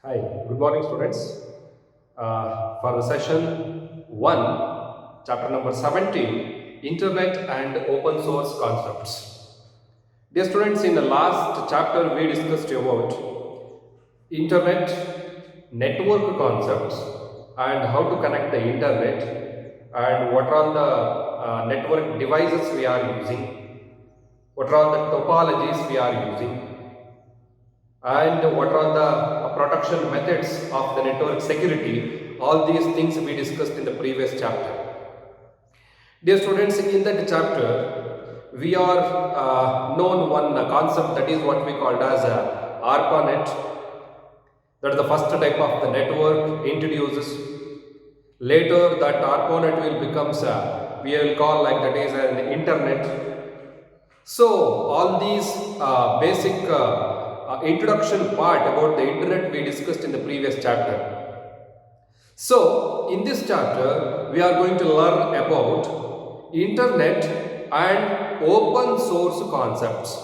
Hi, good morning, students. For the session 1, chapter number 17, Internet and Open Source Concepts. Dear students, in the last chapter, we discussed about Internet network concepts and how to connect the Internet and what are the network devices we are using, what are the topologies we are using, and what are the protection methods of the network security. All these things we discussed in the previous chapter. Dear students, in that chapter we are known one concept, that is what we called as ARPANET. That is the first type of the network introduces. Later that ARPANET will becomes we will call like that is an internet. So all these basic introduction part about the internet we discussed in the previous chapter. So in this chapter we are going to learn about internet and open source concepts.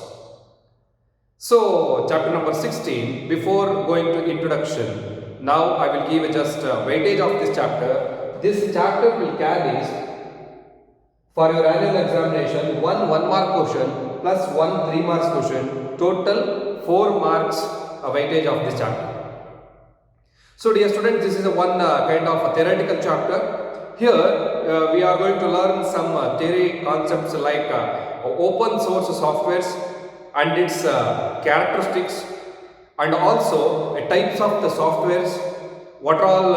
So chapter number 16, before going to introduction, now I will give just a weightage of this chapter. This chapter will carry for your annual examination one mark question plus one 3 marks question, total 4 marks weightage of this chapter. So dear students, this is a one kind of a theoretical chapter. Here we are going to learn some theory concepts like open source softwares and its characteristics, and also types of the softwares, what are all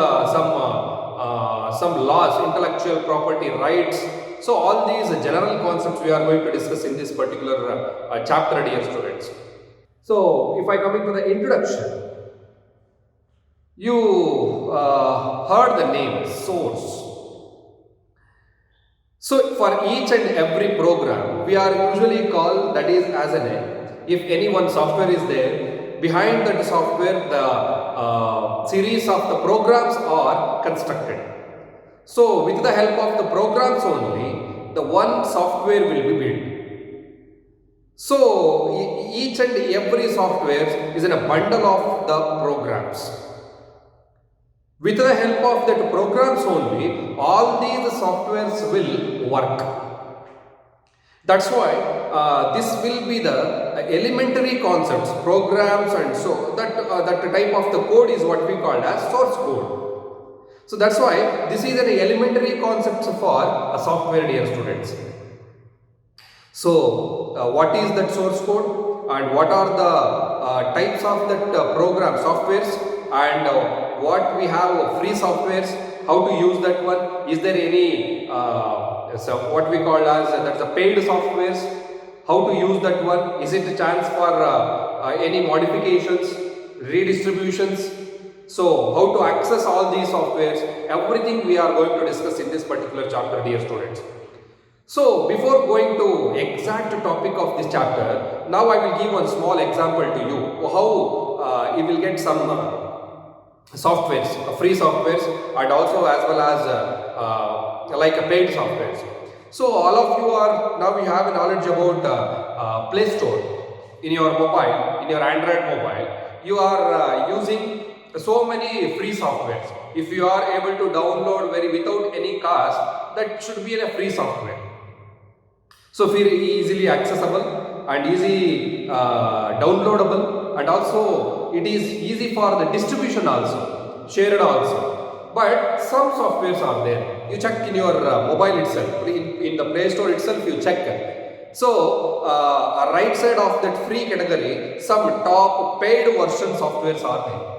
some laws, intellectual property rights. So all these general concepts we are going to discuss in this particular chapter, dear students. So if I come into the introduction, you heard the name source. So for each and every program, we are usually called that is as a name. If any one software is there, behind that software the series of the programs are constructed. So with the help of the programs only, the one software will be built. So each and every software is in a bundle of the programs. With the help of that programs only, all these softwares will work. That's why this will be the elementary concepts, programs, and so that type of the code is what we call as source code. So that's why this is an elementary concept for a software, dear students. So what is that source code and what are the types of that program softwares, and what we have free softwares, how to use that one, is there any so what we call as that's the paid softwares, how to use that one, is it a chance for any modifications, redistributions, so how to access all these softwares, everything we are going to discuss in this particular chapter, dear students. So before going to exact topic of this chapter, now I will give one small example to you how you will get some softwares, free softwares, and also as well as like a paid softwares. So all of you are now, you have a knowledge about Play Store in your mobile, in your Android mobile. You are using so many free softwares. If you are able to download without any cost, that should be a free software. So very easily accessible and easy downloadable, and also it is easy for the distribution also, shared also. But some softwares are there, you check in your mobile itself, in the Play Store itself you check. So right side of that free category, some top paid version softwares are there.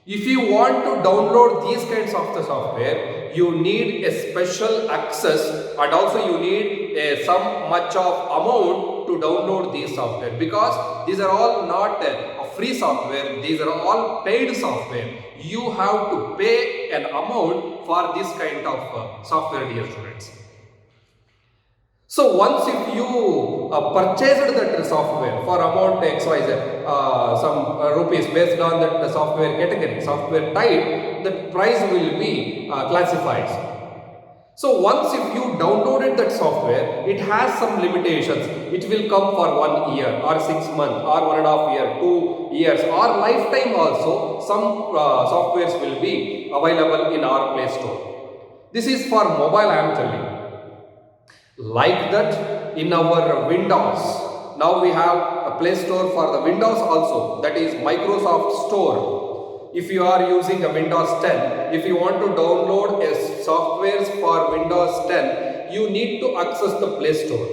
If you want to download these kinds of the software, you need a special access, and also you need some much of amount to download these software, because these are all not a free software, these are all paid software. You have to pay an amount for this kind of software, dear students. So once if you purchased that software for amount XYZ, some rupees based on that software category, software type, the price will be classified. So once if you downloaded that software, it has some limitations. It will come for 1 year or 6 months or 1.5 year, 2 years or lifetime also. Some softwares will be available in our Play Store. This is for mobile, I am telling. Like that in our Windows, now we have a Play Store for the Windows also, that is Microsoft Store. If you are using a Windows 10, if you want to download a softwares for Windows 10, you need to access the Play Store.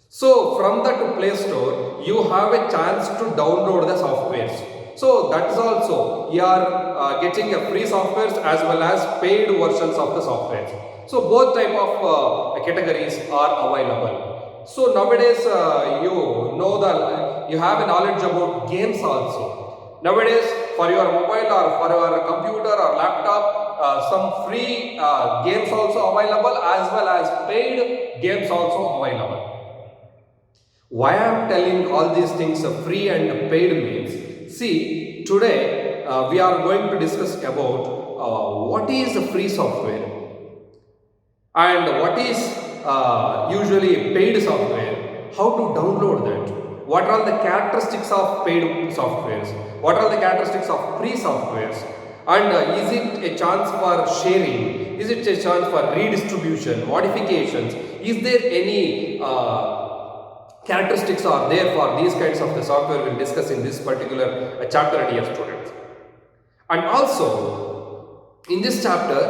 So from that Play Store, you have a chance to download the softwares. So that's also you are getting a free softwares as well as paid versions of the software. So both type of categories are available. So nowadays you have a knowledge about games also. Nowadays for your mobile or for your computer or laptop, some free games also available as well as paid games also available. Why I am telling all these things free and paid means, see, today we are going to discuss about what is a free software and what is usually paid software, how to download that, what are the characteristics of paid softwares, what are the characteristics of free softwares, and is it a chance for sharing, is it a chance for redistribution, modifications, is there any characteristics are there for these kinds of the software. We'll discuss in this particular chapter, dear students. And also in this chapter,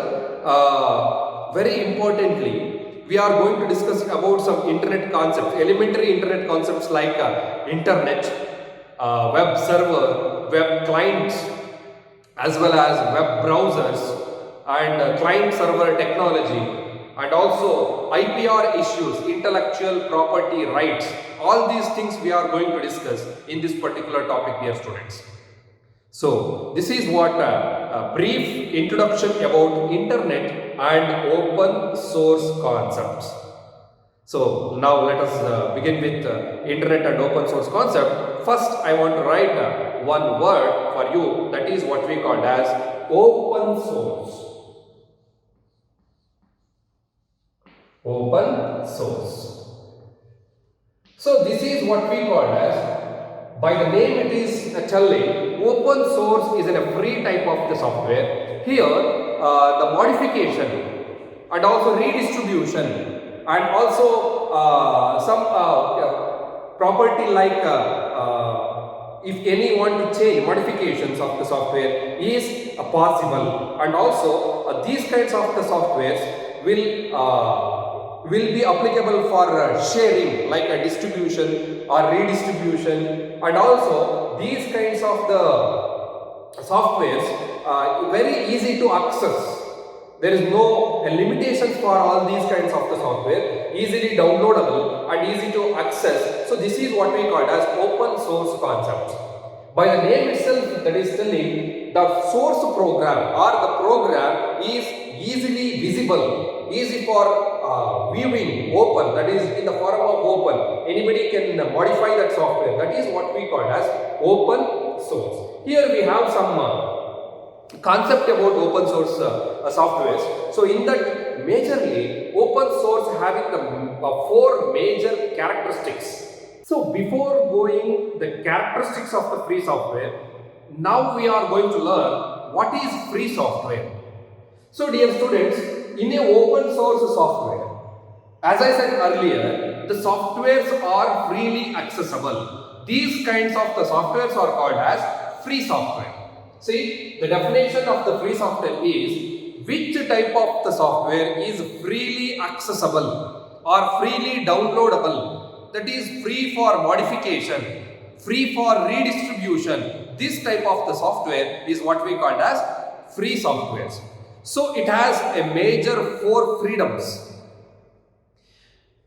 very importantly, we are going to discuss about some internet concepts, elementary internet concepts like internet, web server, web clients, as well as web browsers and client server technology, and also IPR issues, intellectual property rights. All these things we are going to discuss in this particular topic, dear students. So this is what a brief introduction about internet and open source concepts. So now let us begin with internet and open source concept. First I want to write one word for you, that is what we call as open source. Open source. So this is what we call as, by the name it is telling, open source is a free type of the software. Here the modification and also redistribution and also some property like if any want to change modifications of the software is possible, and also these kinds of the softwares will be applicable for sharing like a distribution or redistribution, and also these kinds of the softwares very easy to access. There is no limitations for all these kinds of the software, easily downloadable and easy to access. So this is what we call as open source concepts. By the name itself, that is telling the source program or the program is easily visible, easy for viewing, open, that is in the form of open. Anybody can modify that software. That is what we call as open source. Here we have some concept about open source softwares. So in that, majorly open source having the 4 major characteristics. So before going the characteristics of the free software, now we are going to learn what is free software. So dear students, in a open source software, as I said earlier, the softwares are freely accessible. These kinds of the softwares are called as free software. See, the definition of the free software is which type of the software is freely accessible or freely downloadable, that is free for modification, free for redistribution. This type of the software is what we call as free softwares. So it has a major 4 freedoms.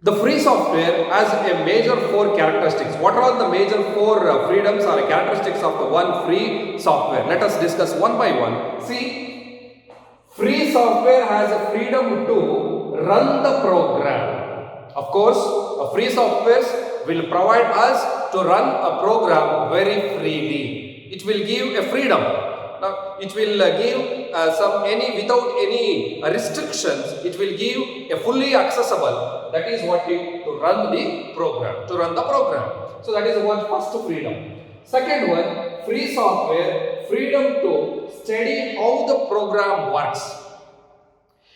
The free software has a major 4 characteristics. What are all the major 4 freedoms or characteristics of the one free software? Let us discuss one by one. See, free software has a freedom to run the program. Of course, a free software will provide us to run a program very freely. It will give a freedom. Now, it will give without any restrictions, it will give a fully accessible, that is what to run the program. So that is one first freedom. Second one, free software, freedom to study how the program works.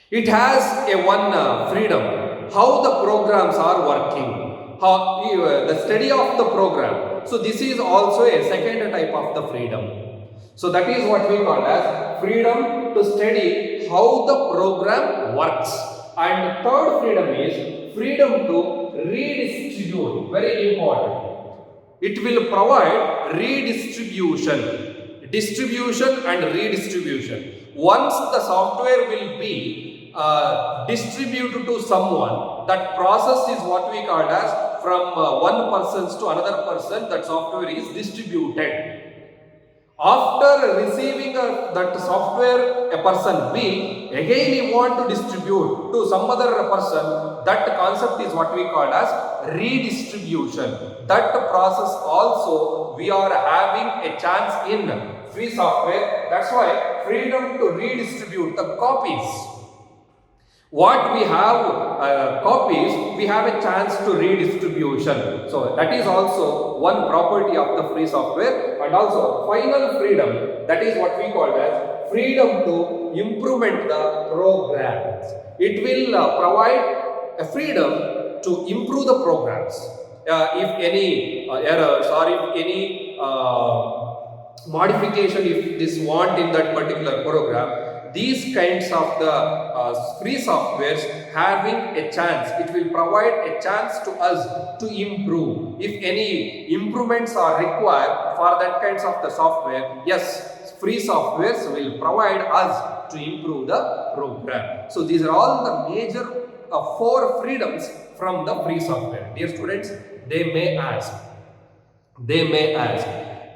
It has a one freedom, how the programs are working, the study of the program. So this is also a second type of the freedom. So that is what we call as freedom to study how the program works. And third freedom is freedom to redistribute, very important. It will provide distribution and redistribution. Once the software will be distributed to someone, that process is what we call as from one person to another person, that software is distributed. After receiving that software, a person B, again he want to distribute to some other person, that concept is what we call as redistribution. That process also we are having a chance in free software. That's why freedom to redistribute the copies. What we have copies, we have a chance to redistribution. So that is also one property of the free software. And also final freedom, that is what we call as freedom to improvement the programs. It will provide a freedom to improve the programs. If any errors or if any modification if this want in that particular program, these kinds of the free softwares having a chance, it will provide a chance to us to improve. If any improvements are required for that kinds of the software, yes, free softwares will provide us to improve the program. So these are all the major 4 freedoms from the free software. Dear students, they may ask,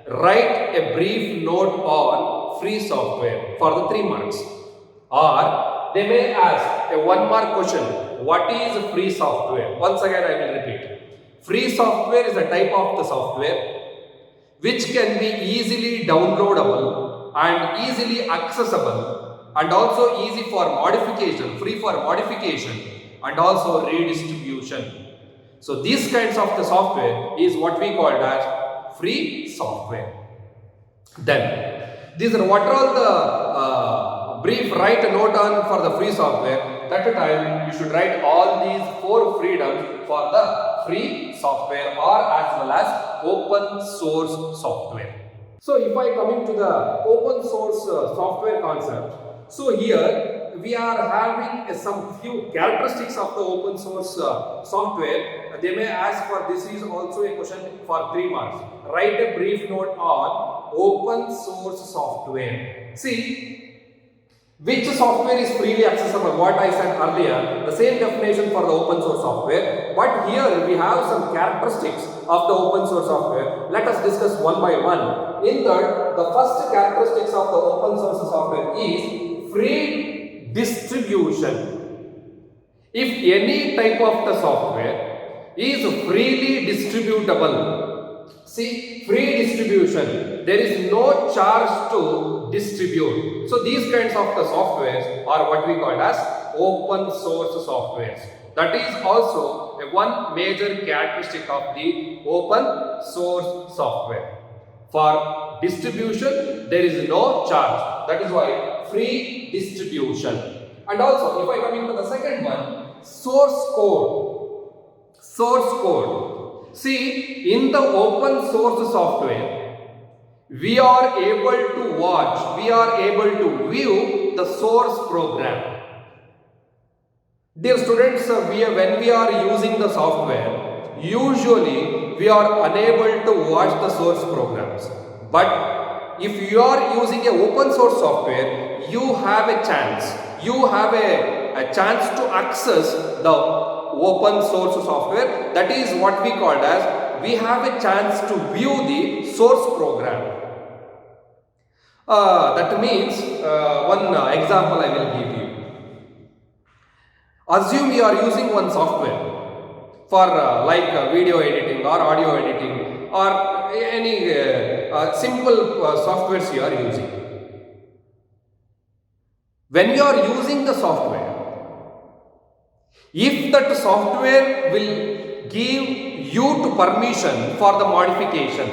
write a brief note on free software for the 3 marks. Or they may ask a 1 mark question, what is free software? Once again I will repeat. Free software is a type of the software which can be easily downloadable and easily accessible and also easy for modification, free for modification and also redistribution. So these kinds of the software is what we call as free software. Then these are what are all the brief write a note on for the free software. That time you should write all these 4 freedoms for the free software or as well as open source software. So if I come into the open source software concept, so here we are having some few characteristics of the open source software. They may ask for this is also a question for 3 marks. Write a brief note on open source software. See, which software is freely accessible? What I said earlier, the same definition for the open source software, but here we have some characteristics of the open source software. Let us discuss one by one. In that, the first characteristics of the open source software is free distribution. If any type of the software is freely distributable, see, free distribution, there is no charge to distribute. So these kinds of the softwares are what we call as open source softwares. That is also one major characteristic of the open source software. For distribution, there is no charge. That is why free distribution. And also, if I come into the second one, source code. Source code. See, in the open source software, we are able to watch, we are able to view the source program. Dear students, when we are using the software, usually we are unable to watch the source programs. But if you are using an open source software, you have a chance. You have a chance to access the open source software. That is what we call as we have a chance to view the source program. That means one example I will give you. Assume you are using one software for like video editing or audio editing or any simple softwares you are using. When you are using the software, if that software will give you to permission for the modification,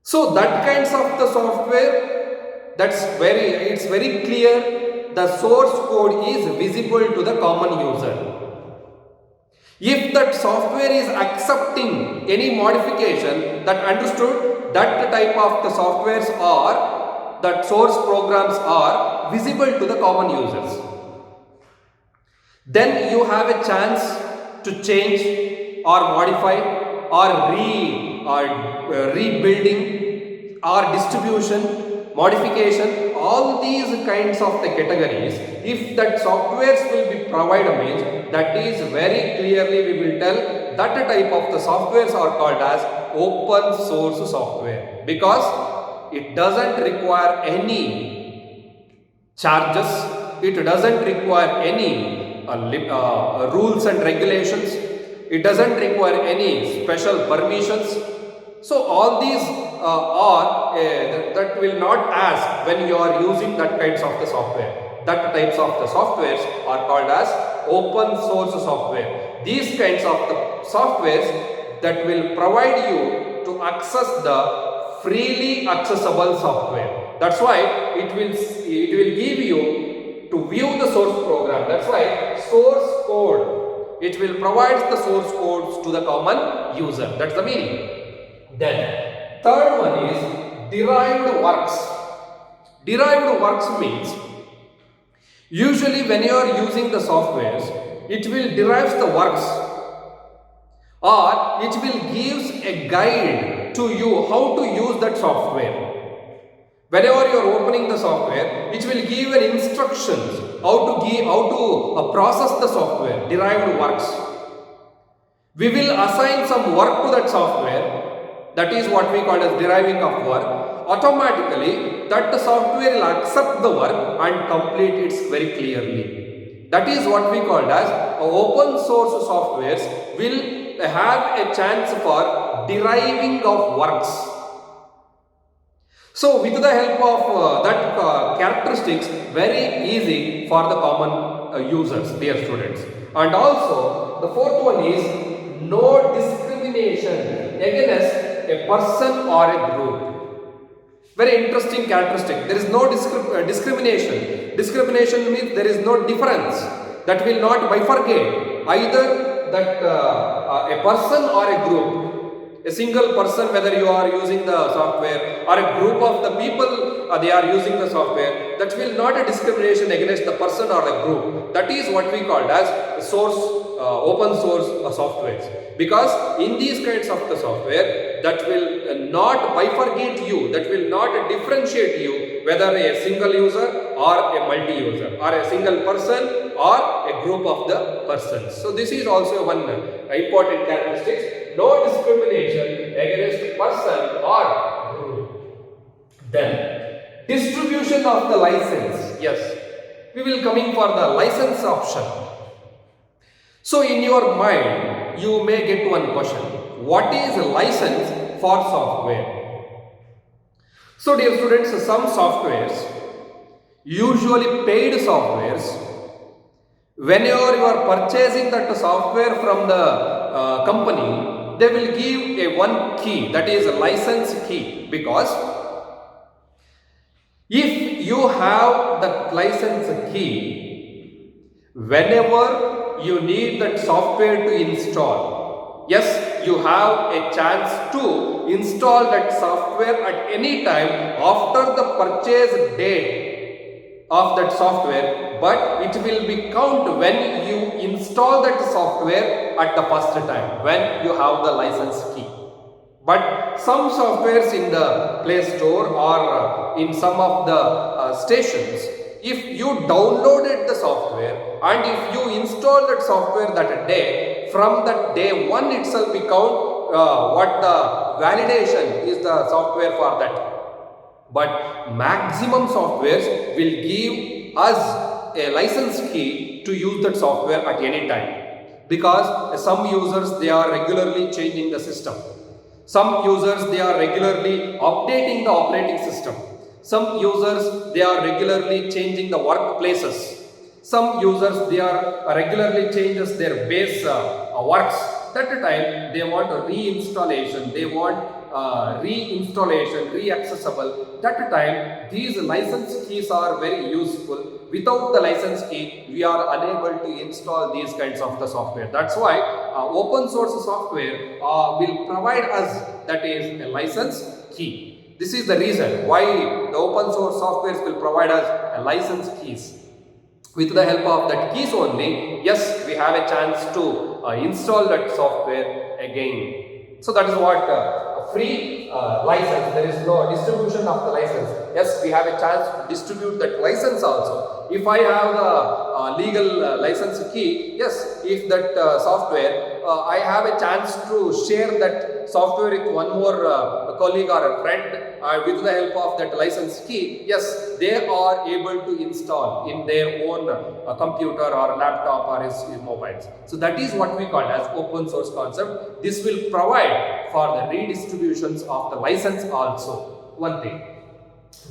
so that kinds of the software, it's very clear the source code is visible to the common user. If that software is accepting any modification, that understood that type of the softwares or that source programs are visible to the common users. Then you have a chance to change or modify or rebuilding or distribution, modification, all these kinds of the categories. If that softwares will be provided means, that is very clearly we will tell that type of the softwares are called as open source software, because it doesn't require any charges, it doesn't require any rules and regulations, it doesn't require any special permissions. So all these that will not ask when you are using that kinds of the software. That types of the softwares are called as open source software. These kinds of the softwares that will provide you to access the freely accessible software. That's why it will give you to view the source program. That's why source code, it will provide the source codes to the common user. That's the meaning. Then third one is derived works. Derived works means usually when you are using the softwares, it will derive the works or it will gives a guide to you how to use that software. Whenever you are opening the software, it will give an instructions how to process the software, derived works. We will assign some work to that software, that is what we call as deriving of work. Automatically that the software will accept the work and complete it very clearly. That is what we call as open source softwares will have a chance for deriving of works. So with the help of that characteristics, very easy for the common users, dear students. And also the fourth one is no discrimination against a person or a group. Very interesting characteristic. There is no discrimination. Discrimination means there is no difference. That will not bifurcate either that a person or a group. A single person, whether you are using the software, or a group of the people they are using the software, that will not a discrimination against the person or a group. That is what we call as source open source softwares. Because in these kinds of the software, that will not bifurcate you, that will not differentiate you whether a single user or a multi-user, or a single person or a group of the persons. So this is also one important characteristic. No discrimination against person or group. Then distribution of the license. Yes, we will coming for the license option. So in your mind, you may get one question. What is a license for software? So dear students, some softwares, usually paid softwares, whenever you are purchasing that software from the company, they will give a one key, that is a license key, because if you have that license key, whenever you need that software to install, yes, you have a chance to install that software at any time after the purchase date of that software, but it will be count when you install that software at the first time, when you have the license key. But some softwares in the Play Store or in some of the stations, if you downloaded the software and if you install that software that day, from that day one itself we count what the validation is the software for that. But maximum softwares will give us a license key to use that software at any time, because some users, they are regularly changing the system. Some users, they are regularly updating the operating system. Some users, they are regularly changing the workplaces. Some users, they are regularly changes their base works. That time they want a reinstallation, they want reinstallation, reaccessible. That time these license keys are very useful. Without the license key, we are unable to install these kinds of the software. That's why open source software will provide us, that is, a license key. This is the reason why the open source softwares will provide us a license keys. With the help of that keys only, yes, we have a chance to install that software again. So that is what free license, there is no distribution of the license. Yes, we have a chance to distribute that license also. If I have the legal license key, yes, if that software, I have a chance to share that software with one more colleague or a friend with the help of that license key, yes, they are able to install in their own computer or laptop or his mobiles. So that is what we call as open source concept. This will provide for the redistributions of the license also. One thing.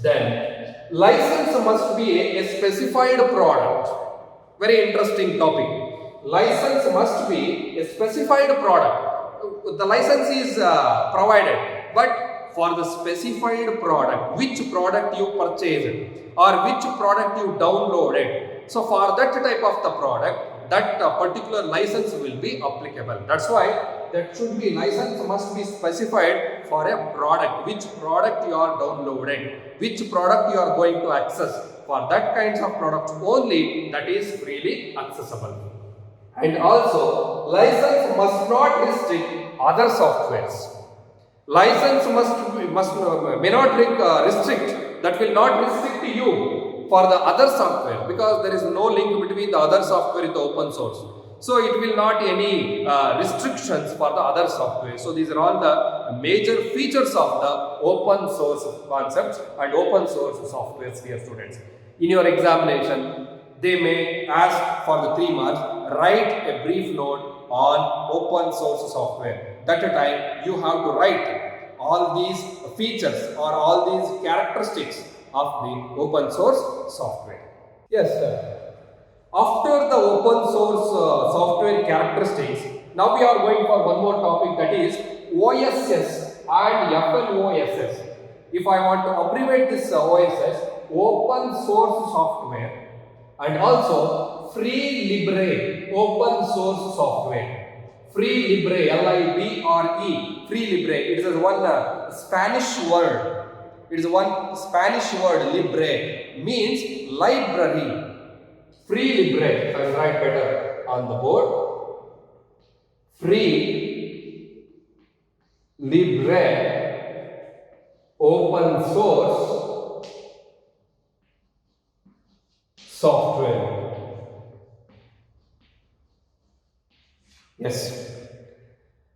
Then license must be a specified product. Very interesting topic. License must be a specified product. The license is provided, but for the specified product, which product you purchased or which product you downloaded. So for that type of the product, that particular license will be applicable. That's why that should be license must be specified for a product, which product you are downloading, which product you are going to access. For that kinds of products only, that is freely accessible. And also, license must not restrict other softwares. License may not restrict, that will not restrict you for the other software, because there is no link between the other software with the open source. So it will not any restrictions for the other software. So these are all the major features of the open source concepts and open source softwares, dear students. In your examination, they may ask for the 3 marks, write a brief note on open source software. That time you have to write all these features or all these characteristics of the open source software. Yes, sir. After the open source software characteristics, now we are going for one more topic, that is OSS and FLOSS. If I want to abbreviate this OSS, open source software, and also free libre open source software. Free libre, L-I-B-R-E, free libre. It is one Spanish word. It is one Spanish word, libre, means library. Free libre, I will write better on the board. Free libre open source software. Yes.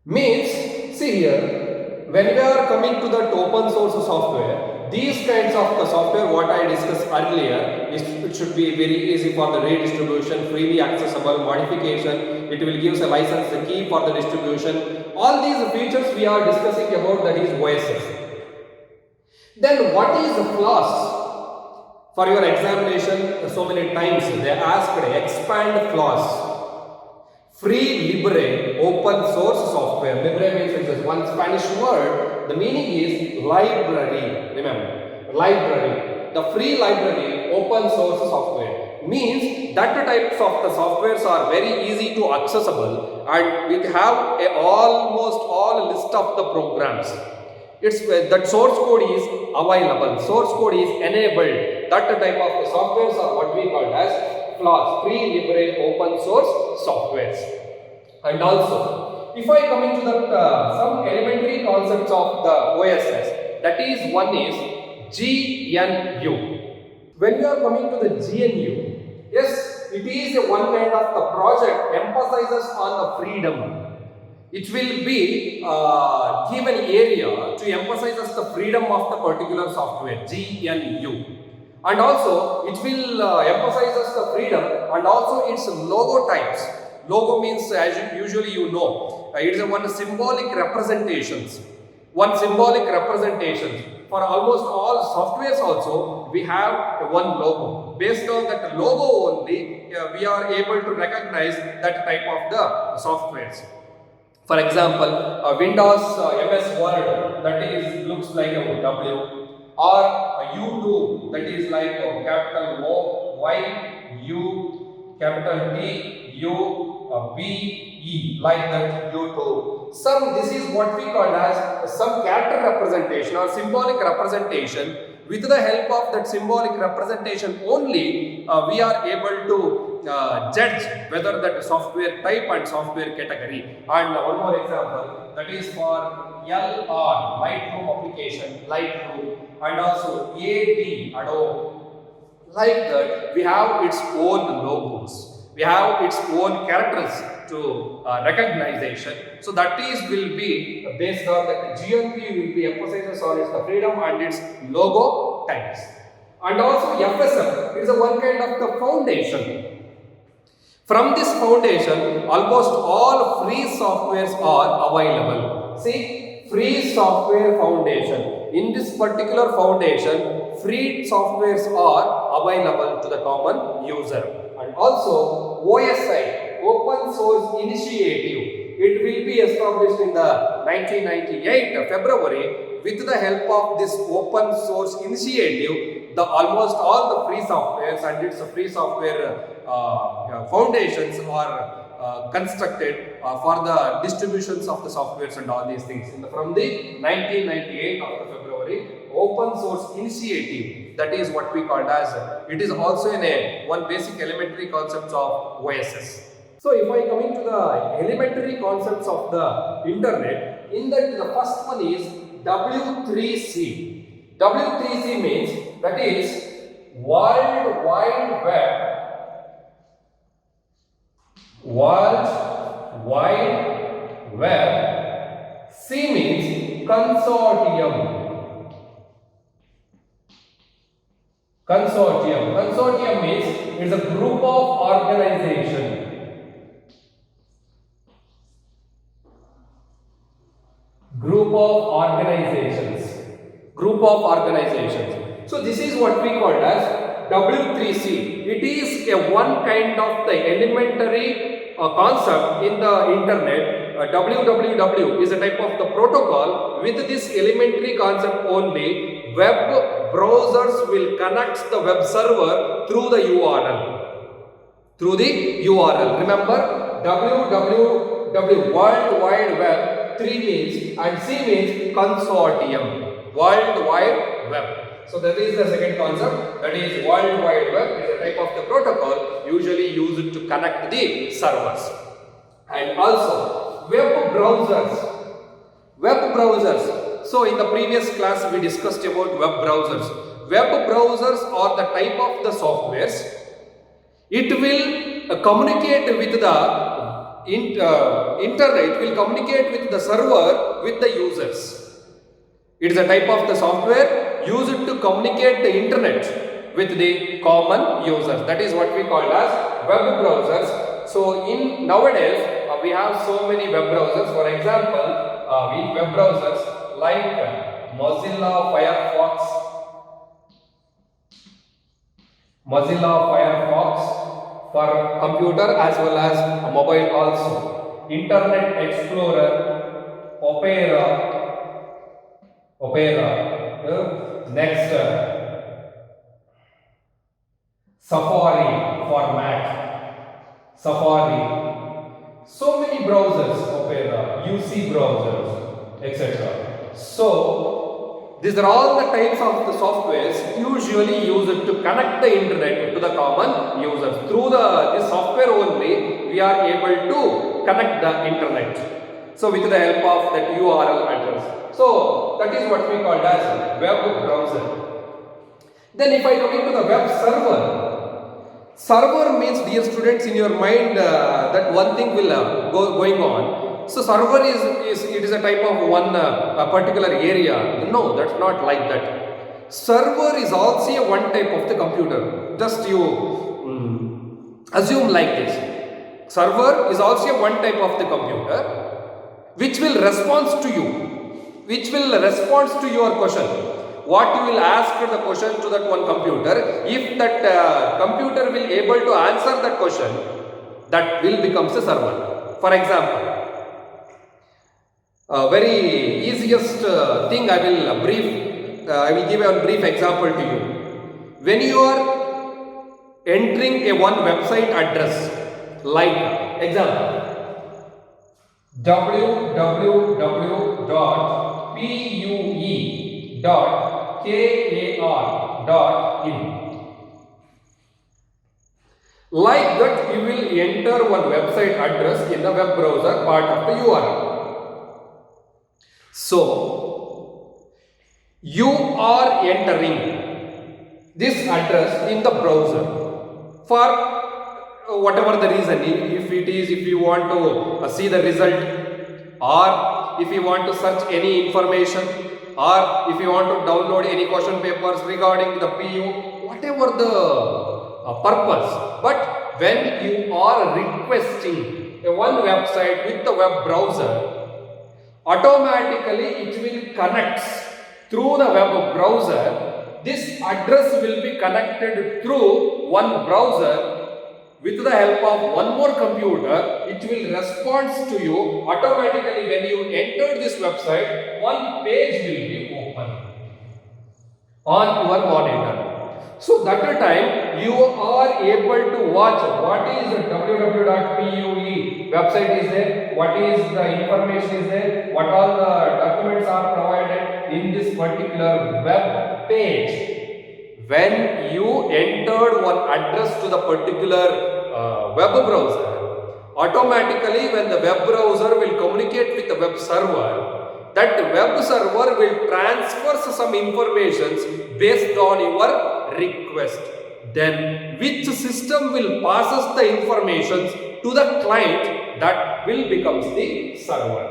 Means, see here, when we are coming to that open source software, these kinds of the software what I discussed earlier, it should be very easy for the redistribution, freely accessible, modification, it will give a license, the key for the distribution. All these features we are discussing about, that is OSS. Then what is the FLOSS? For your examination, so many times they asked expand FLOSS. Free libre open source software. Libre means it is one Spanish word. The meaning is library. Remember, library. The free library open source software means that types of the softwares are very easy to accessible, and we have almost all list of the programs. It's that source code is available, source code is enabled. That type of the softwares are what we call as FLOSS, free libre open source softwares. And also, if I come into that some elementary concepts of the OSS, that is one is GNU. When we are coming to the GNU, yes, it is one kind of the project emphasizes on the freedom. It will be given area to emphasize the freedom of the particular software, GNU. And also, it will emphasize the freedom and also its logo types. Logo means, as usually you know, it is one symbolic representations. One symbolic representation. For almost all softwares also, we have one logo. Based on that logo only, we are able to recognize that type of the softwares. For example, Windows MS Word, that is looks like a W, or U2, that is like a capital O Y U capital T U B E, like that U2. This is what we call as some character representation or symbolic representation. With the help of that symbolic representation only, we are able to judge whether that software type and software category. And one more example, that is for LR, Lightroom application, Lightroom, and also AD, Adobe. Like that, we have its own logos, we have its own characters to recognition. So that is will be based on that GNP will be emphasizes on its freedom and its logo types. And also FSM is a one kind of the foundation. From this foundation, almost all free softwares are available. See, free software foundation. In this particular foundation, free softwares are available to the common user. And also OSI, Open Source Initiative, it will be established in the 1998 February. With the help of this Open Source Initiative, the almost all the free softwares and its free software foundations are constructed for the distributions of the softwares and all these things. From the 1998 of February, Open Source Initiative, that is what we called as, it is also in one basic elementary concepts of OSS. So if I come into the elementary concepts of the internet, in that the first one is W3C. W3C means that is World Wide Web. World Wide Web. C means consortium. Consortium. Consortium means it's a group of organization. Group of organizations. Group of organizations. So this is what we call as W3C. It is a one kind of the elementary concept in the internet. www is a type of the protocol. With this elementary concept only, web browsers will connect the web server through the URL. Through the URL. Remember, www, World Wide Web, 3 means and C means consortium. World Wide Web. So that is the second concept, that is World Wide Web is a type of the protocol usually used to connect the servers. And also web browsers. Web browsers. So in the previous class we discussed about web browsers. Web browsers are the type of the softwares. It will communicate with the internet, will communicate with the server with the users. It is a type of the software used to communicate the internet with the common users. That is what we call as web browsers. So in nowadays we have so many web browsers. For example, in web browsers like Mozilla Firefox for computer as well as mobile also. Internet Explorer, Opera, next Safari for Mac, Safari. So many browsers, Opera, UC browsers, etc. So these are all the types of the softwares usually used to connect the internet to the common users. Through this software only, we are able to connect the internet. So with the help of that URL address. So that is what we call as web browser. Then if I come into the web server. Server means, dear students, in your mind that one thing will going on. So server is a type of one particular area. No, that's not like that. Server is also a one type of the computer. Just you assume like this. Server is also a one type of the computer which will respond to you, which will respond to your question. what you will ask the question to that one computer. If that computer will able to answer that question, that will becomes a server. For example, very easiest thing I will give a brief example to you. When you are entering a one website address, like example www.pue.kar.in, like that you will enter one website address in the web browser part of the URL. So you are entering this address in the browser for whatever the reason, if you want to see the result, or if you want to search any information, or if you want to download any question papers regarding the PU, whatever the purpose. But when you are requesting a one website with the web browser, automatically it will connect through the web browser. This address will be connected through one browser. With the help of one more computer, it will respond to you automatically. When you enter this website, one page will be open on your monitor. So that time you are able to watch what is the www.pue website is there, what is the information is there, what all the documents are provided in this particular web page. When you entered one address to the particular web browser, automatically when the web browser will communicate with the web server, that web server will transfer some informations based on your request. Then which system will passes the informations to the client, that will becomes the server.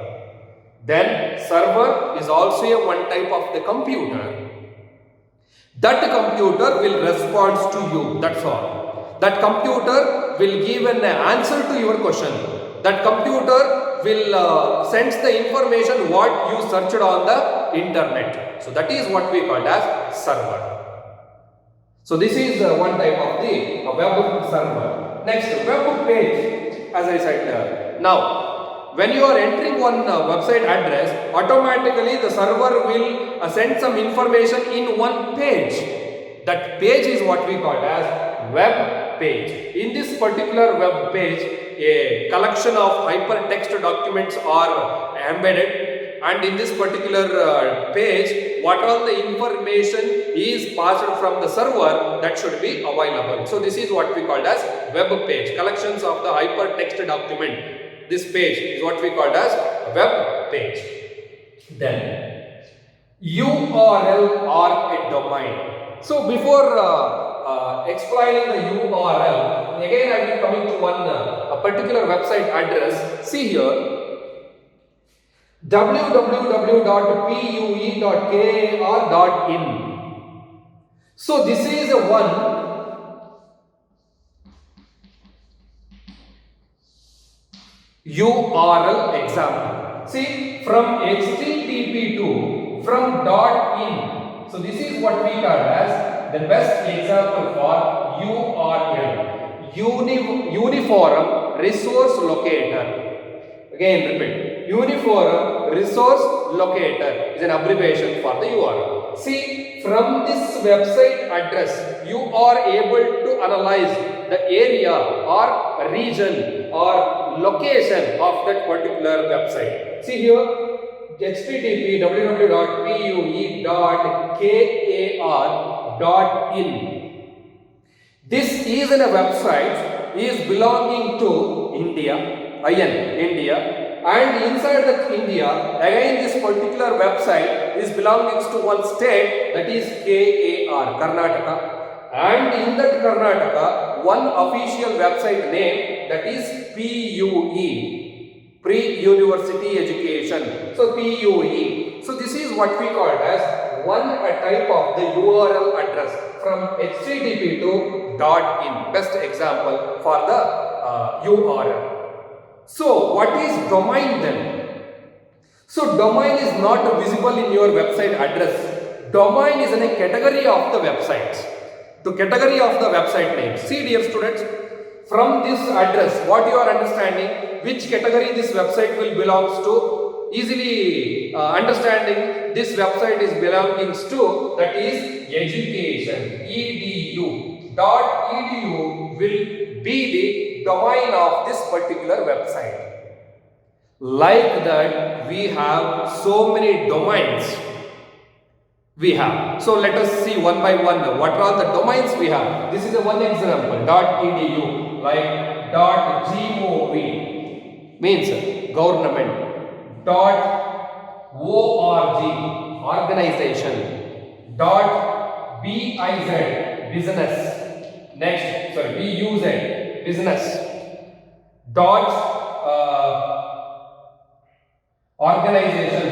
Then server is also a one type of the computer. That computer will respond to you, that's all. That computer will give an answer to your question. That computer will send the information what you searched on the internet. So that is what we call as server. So this is one type of the web server. Next, web page, as I said. Now, when you are entering one website address, automatically the server will send some information in one page. That page is what we call as web page. In this particular web page, a collection of hypertext documents are embedded, and in this particular page, what all the information is passed from the server, that should be available. So this is what we call as web page, collections of the hypertext document. This page is what we call as web page. Then URL or a domain. So before explaining the URL, again I will coming to one a particular website address. See here, www.pue.kar.in. So this is a one URL example. See, from HTTP to from .in. So this is what we call as the best example for URL. Uniform Resource Locator. Again repeat. Uniform Resource Locator is an abbreviation for the URL. See, from this website address, you are able to analyze the area or region or location of that particular website. See here, http www.pue.kar.in. This is a website is belonging to India, India, and inside that India, again this particular website is belonging to one state, that is KAR, Karnataka. And in that Karnataka, one official website name, that is PUE, Pre-University Education. So PUE. So this is what we call as one type of the URL address from HTTP to .in. Best example for the URL. So what is domain then? So domain is not visible in your website address. Domain is in a category of the websites. The category of the website name. See dear students, from this address, what you are understanding, which category this website will belongs to, easily understanding this website is belonging to, that is education, edu. .edu will be the domain of this particular website. Like that, we have so many domains. We have. So let us see one by one what are all the domains we have. This is a one example. .edu, like .gov means government. .org organization. .biz business. Next, sorry, BUZ business. Organization.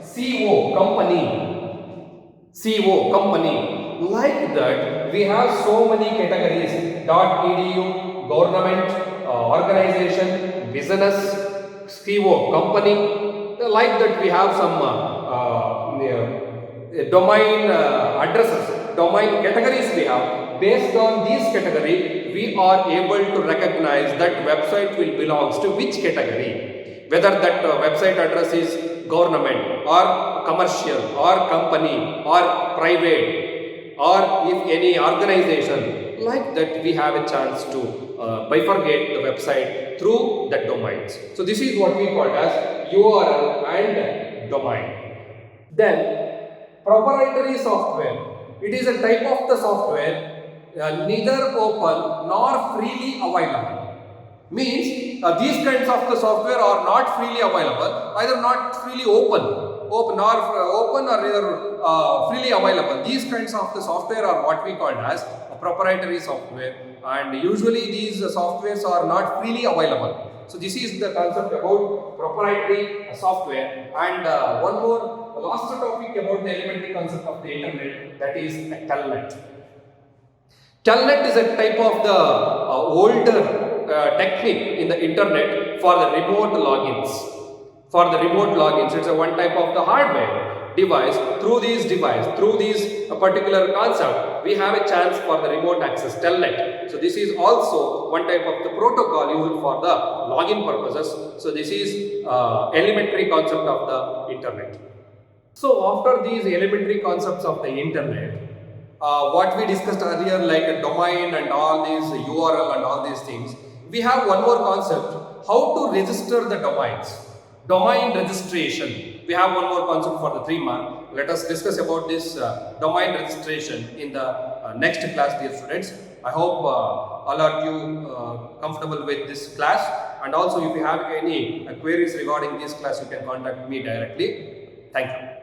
CO company. CO company. Like that, we have so many categories. .edu government, organization, business, CO company. Like that, we have some domain addresses, domain categories we have. Based on these category, we are able to recognize that website will belongs to which category. Whether that website address is government or commercial or company or private or if any organization, like that we have a chance to bifurcate the website through that domains. So this is what we call as URL and domain. Then proprietary software. It is a type of the software neither open nor freely available. Means these kinds of the software are not freely available, either not freely open or either freely available. These kinds of the software are what we call as proprietary software, and usually these softwares are not freely available. So this is the concept about proprietary software. And one more last topic about the elementary concept of the internet, that is telnet. Telnet is a type of the older technique in the internet for the remote logins. For the remote logins, it's a one type of the hardware device. Through this particular concept, we have a chance for the remote access telnet. So this is also one type of the protocol used for the login purposes. So this is elementary concept of the internet. So after these elementary concepts of the internet, what we discussed earlier, like a domain and all these URL and all these things, we have one more concept, how to register the domains. Domain registration. We have one more concept for the 3 mark. Let us discuss about this domain registration in the next class, dear students. I hope all are you comfortable with this class, and also if you have any queries regarding this class, you can contact me directly. Thank you.